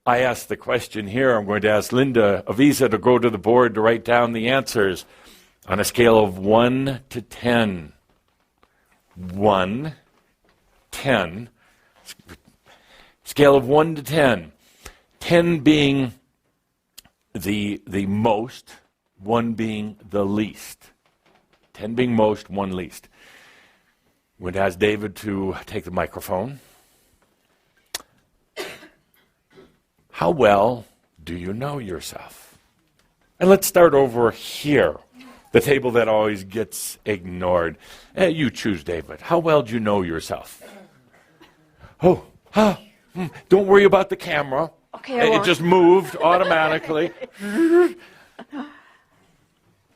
I asked the question here. I'm going to ask Linda Avisa to go to the board to write down the answers on a scale of 1 to 10. 1, 10. Scale of 1 to 10. 10 being the most, 1 being the least. 10 being most, 1 least. I'm going to ask David to take the microphone. How well do you know yourself? And let's start over here, the table that always gets ignored. You choose, David. How well do you know yourself? Don't worry about the camera. Okay, it just moved automatically.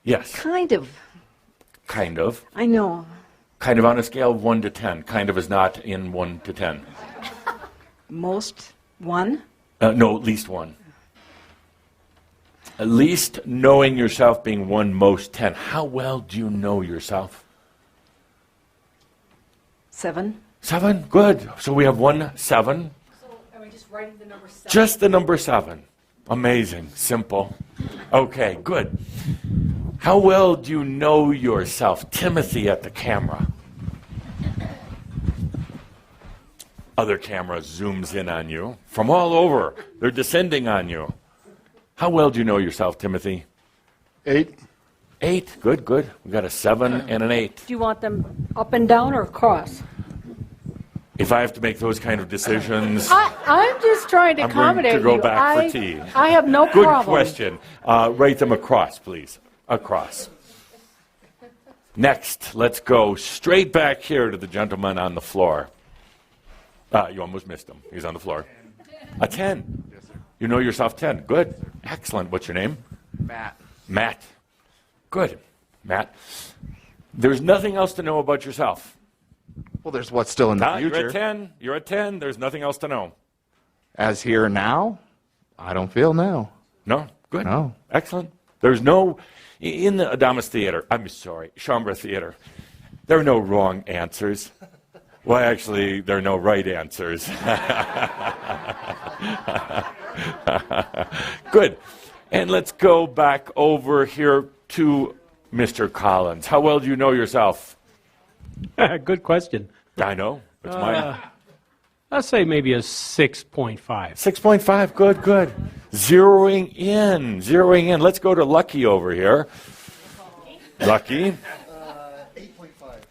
Yes. Kind of. Kind of. I know. Kind of on a scale of 1 to 10. Kind of is not in 1 to 10. Most 1? No, at least 1. At least knowing yourself being 1, most 10. How well do you know yourself? 7. 7? Good. So we have 1, 7. So are we just writing the number 7? Just the number 7. Amazing. Simple. Okay, good. How well do you know yourself? Timothy at the camera. Other camera zooms in on you from all over. They're descending on you. How well do you know yourself, Timothy? 8. 8. Good, good. We got a 7 and an 8. Do you want them up and down or across? If I have to make those kind of decisions, I'm just trying to I'm going accommodate to go you. back for tea. I have no Good problem. question. Write them across, please. Across. Next, let's go straight back here to the gentleman on the floor. You almost missed him. He's on the floor. A 10. Yes, sir. You know yourself 10. Good. Excellent. What's your name? Matt. Matt. Good. Matt. There's nothing else to know about yourself. Well, there's what's still in the future. You're at 10. You're at 10. There's nothing else to know. As here now, I don't feel now. No? Good. No. Excellent. There's no, in the Chambre Theater, there are no wrong answers. Well, actually, there are no right answers. Good. And let's go back over here to Mr. Collins. How well do you know yourself? Good question. I know. It's mine. I'll say maybe a 6.5. 6.5. Good, good. Zeroing in. Let's go to Lucky over here. Lucky.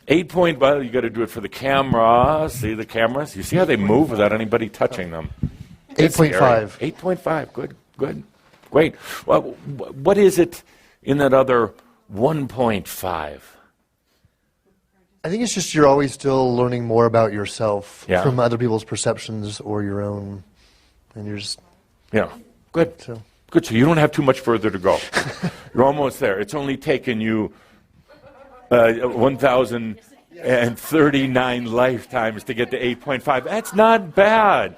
8 well, you got to do it for the camera. See the cameras? You see how they move without anybody touching them? 8.5. 8.5. Good, good. Great. Well, what is it in that other 1.5? I think it's just you're always still learning more about yourself Yeah. from other people's perceptions or your own. And you're just... Yeah. Good. So. Good. So you don't have too much further to go. You're almost there. It's only taken you 1,039 lifetimes to get to 8.5. That's not bad.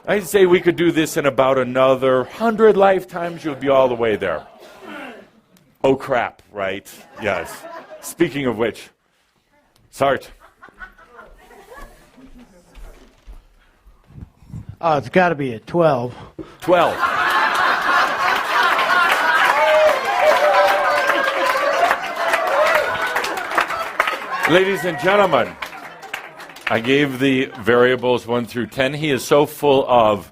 I'd say we could do this in about another 100 lifetimes. You'll be all the way there. Oh, crap, right? Yes. Speaking of which, Sart. It's got to be a 12. 12. Ladies and gentlemen, I gave the variables 1 through 10. He is so full of...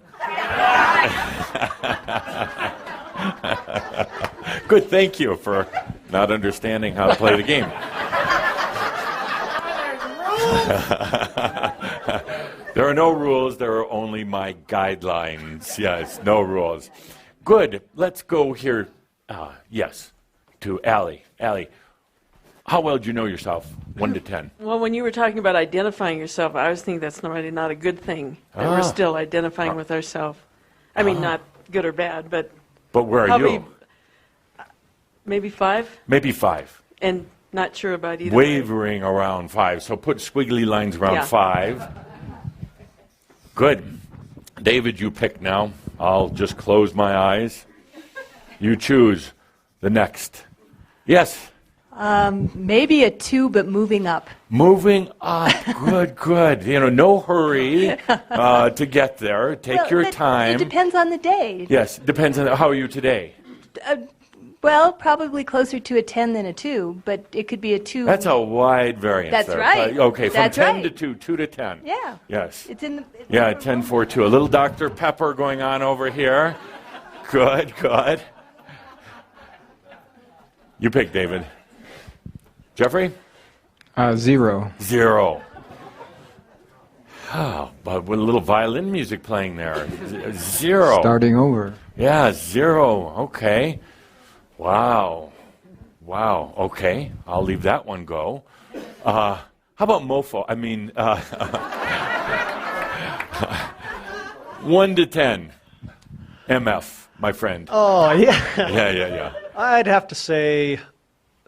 Good, thank you for not understanding how to play the game. There are no rules, there are only my guidelines. Yes, no rules. Good, let's go here, yes, to Allie. Allie, how well do you know yourself, 1 to 10? Well, when you were talking about identifying yourself, I was thinking that's really not a good thing. That we're still identifying with ourselves. I mean, not good or bad, but where are probably you? Maybe 5, Maybe 5. and not sure about either. way. Wavering around 5. So put squiggly lines around Yeah. 5. Good. David, you pick now. I'll just close my eyes. You choose the next. Yes. Maybe a 2, but moving up. Moving up. Good, good. No hurry to get there. Take your But time. It depends on the day. Yes, depends on how are you today. Well, probably closer to a 10 than a 2, but it could be a 2. That's a wide variance. That's there. right. Okay, from That's 10 right. to 2, 2 to 10. Yeah. Yes. It's in the. Yeah, 10, 4, 2. A little Dr. Pepper going on over here. Good, good. You pick, David. Jeffrey? 0. 0. Oh, but with a little violin music playing there. 0. Starting over. Yeah, 0. Okay. Wow. Wow. Okay. I'll leave that one go. How about mofo? 1 to 10. MF, my friend. Oh, yeah. Yeah. I'd have to say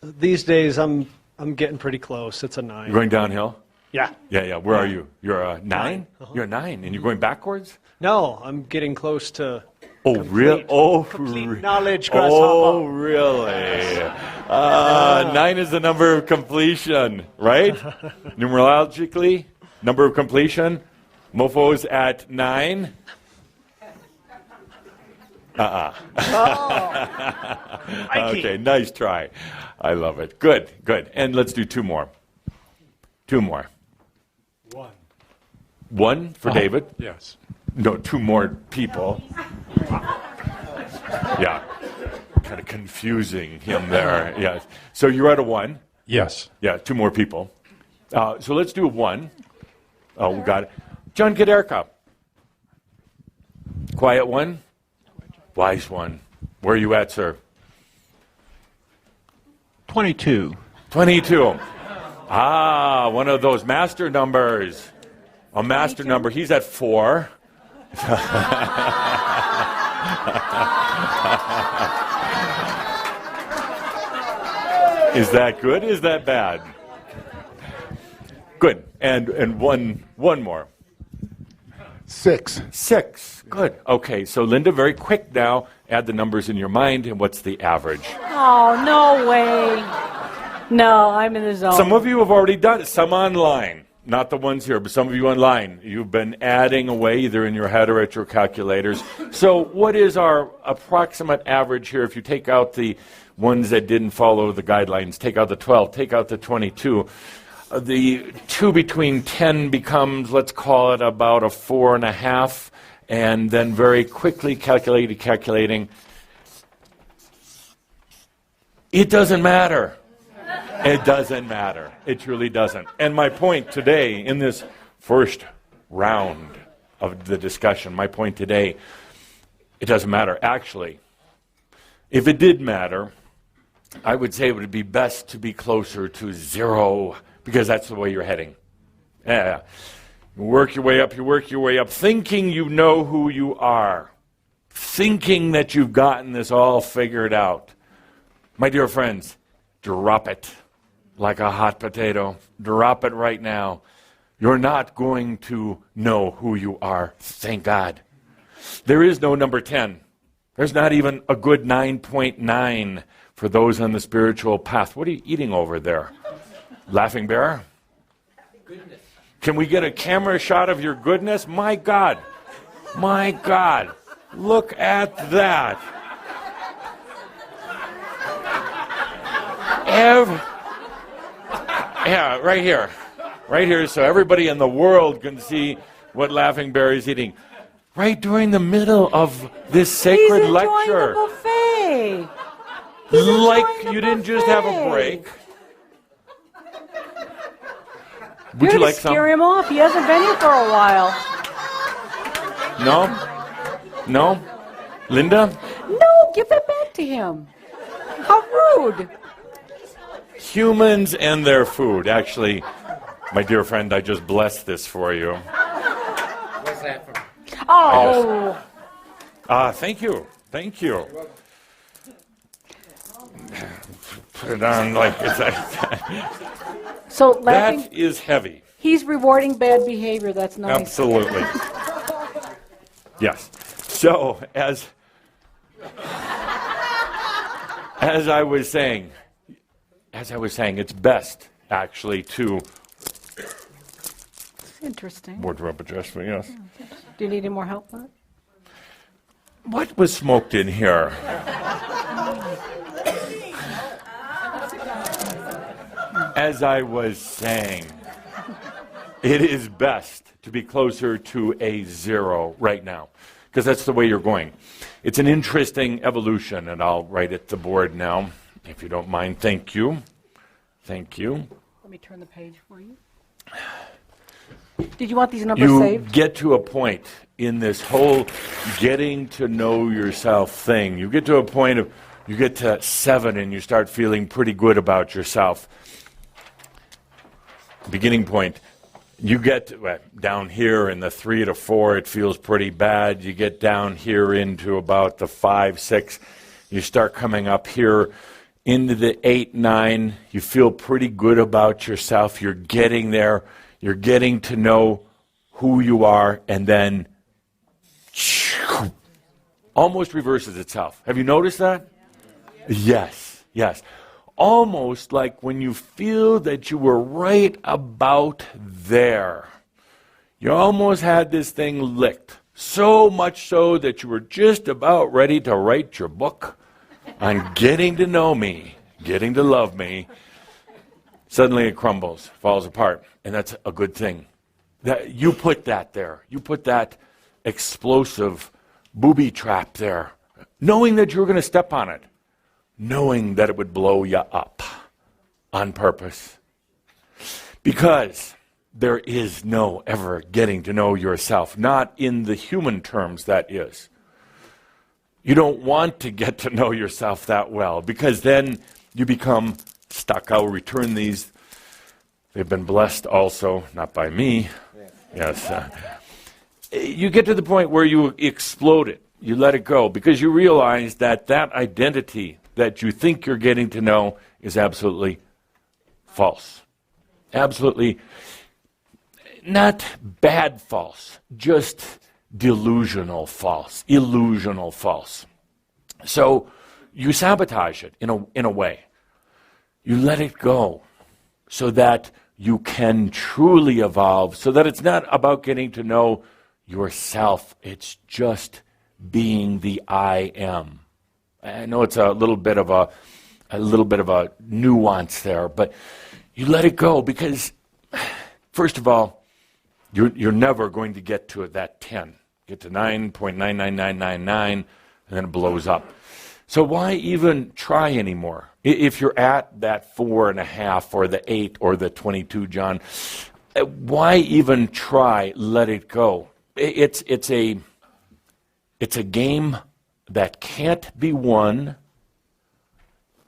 these days I'm getting pretty close. It's a 9. You're going downhill? Yeah. Yeah. Where are you? You're a 9? You're a 9, and you're going backwards? No, I'm getting close to Oh, really? Oh, complete knowledge, grasshopper. oh, really? 9 is the number of completion, right? Numerologically, number of completion. Mofo's at 9. Okay, nice try. I love it. Good. And let's do 2 more. 2 more. 1. 1 for David? Yes. No, 2 more people. Yeah. Kind of confusing him there. Yes. So you're at a 1. Yes. Yeah, 2 more people. So let's do a 1. Oh, we got it. John Kaderka. Quiet 1. Wise 1. Where are you at, sir? 22. 22. One of those master numbers. A master number. He's at 4. Is that good? Is that bad? Good. And one more. 6. 6. Good. Okay, so Linda, very quick now. Add the numbers in your mind, and what's the average? Oh, no way. No, I'm in the zone. Some of you have already done it. Some online. Not the ones here, but some of you online. You've been adding away either in your head or at your calculators. So what is our approximate average here if you take out the ones that didn't follow the guidelines, take out the 12, take out the 22. The 2 between 10 becomes, let's call it about a 4.5, and then very quickly calculating. It doesn't matter. It doesn't matter. It truly doesn't. And my point today in this first round of the discussion, my point today, it doesn't matter. Actually, if it did matter, I would say it would be best to be closer to 0 because that's the way you're heading. Yeah. You work your way up, thinking you know who you are, thinking that you've gotten this all figured out. My dear friends, drop it like a hot potato. Drop it right now. You're not going to know who you are, thank God. There is no number 10. There's not even a good 9.9 for those on the spiritual path. What are you eating over there? Laughing bear? Goodness. Can we get a camera shot of your goodness? My God. My God. Look at that. Yeah, right here. Right here, so everybody in the world can see what Laughing Bear is eating. Right during the middle of this sacred lecture. The buffet. Like you didn't just have a break. Would You're you to like some? scare him off. He hasn't been here for a while. No? No? Linda? No, give that back to him. How rude. Humans and their food. Actually, my dear friend, I just blessed this for you. What's that from? Oh. Thank you. Thank you. Put it on like it's So laughing. that is heavy. He's rewarding bad behavior. That's nice. Absolutely. Yes. So as I was saying, as I was saying, it's best actually to Interesting. wardrobe adjustment, yes. Do you need any more help, Bud? What was smoked in here? As I was saying, it is best to be closer to a 0 right now, because that's the way you're going. It's an interesting evolution, and I'll write it to the board now, if you don't mind. Thank you. Thank you. Let me turn the page for you. Did you want these numbers You saved? get to a point in this whole getting to know yourself thing. You get to a point of, you get to 7 and you start feeling pretty good about yourself. Beginning point. You get down here in the 3 to 4, it feels pretty bad. You get down here into about the 5, 6. You start coming up here into the 8, 9. You feel pretty good about yourself. You're getting there. You're getting to know who you are, and then almost reverses itself. Have you noticed that? Yes, yes. Almost like when you feel that you were right about there. You almost had this thing licked. So much so that you were just about ready to write your book on getting to know me, getting to love me. Suddenly it crumbles, falls apart, and that's a good thing. That you put that there. You put that explosive booby trap there, knowing that you were going to step on it, knowing that it would blow you up on purpose. Because there is no ever getting to know yourself, not in the human terms, that is. You don't want to get to know yourself that well, because then you become stuck. I'll return these. They've been blessed also, not by me. Yes. You get to the point where you explode it. You let it go because you realize that that identity that you think you're getting to know is absolutely false. Absolutely not bad false, just delusional false, illusional false. So you sabotage it in a way. You let it go so that you can truly evolve, so that it's not about getting to know yourself. It's just being the I am. I know it's a little bit of a nuance there, but you let it go because, first of all, you're never going to get to that 10. Get to 9.99999, and then it blows up. So why even try anymore? If you're at that 4.5 or the 8 or the 22, John, why even try? Let it go. It's a game that can't be won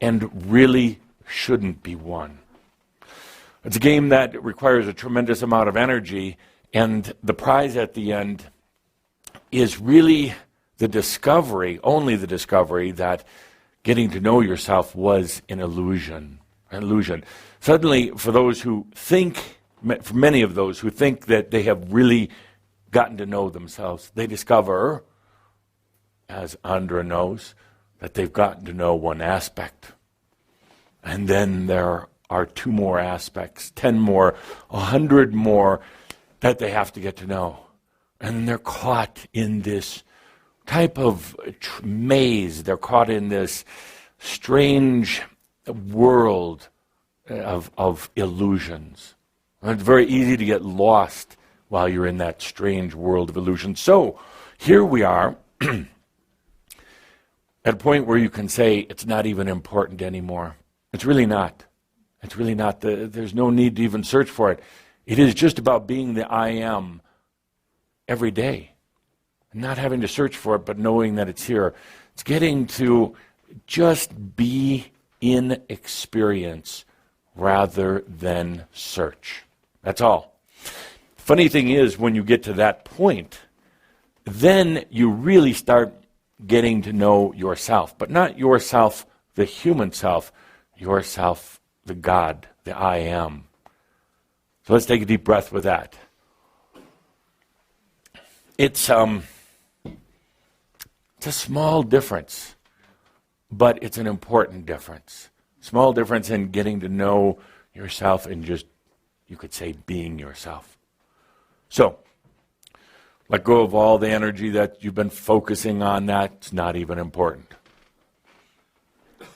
and really shouldn't be won. It's a game that requires a tremendous amount of energy, and the prize at the end is really the discovery, only the discovery, that getting to know yourself was an illusion. An illusion. Suddenly, for many of those who think that they have really gotten to know themselves, they discover, as Andra knows, that they've gotten to know one aspect. And then there are 2 more aspects, 10 more, 100 more that they have to get to know. And they're caught in this type of maze. They're caught in this strange world of illusions. And it's very easy to get lost while you're in that strange world of illusions. So here we are at a point where you can say it's not even important anymore. It's really not. It's really not. There's no need to even search for it. It is just about being the I am every day. Not having to search for it, but knowing that it's here. It's getting to just be in experience rather than search. That's all. Funny thing is, when you get to that point, then you really start getting to know yourself. But not yourself, the human self, yourself, the God, the I am. So let's take a deep breath with that. It's a small difference, but it's an important difference. Small difference in getting to know yourself and just, you could say, being yourself. So, let go of all the energy that you've been focusing on. That's not even important.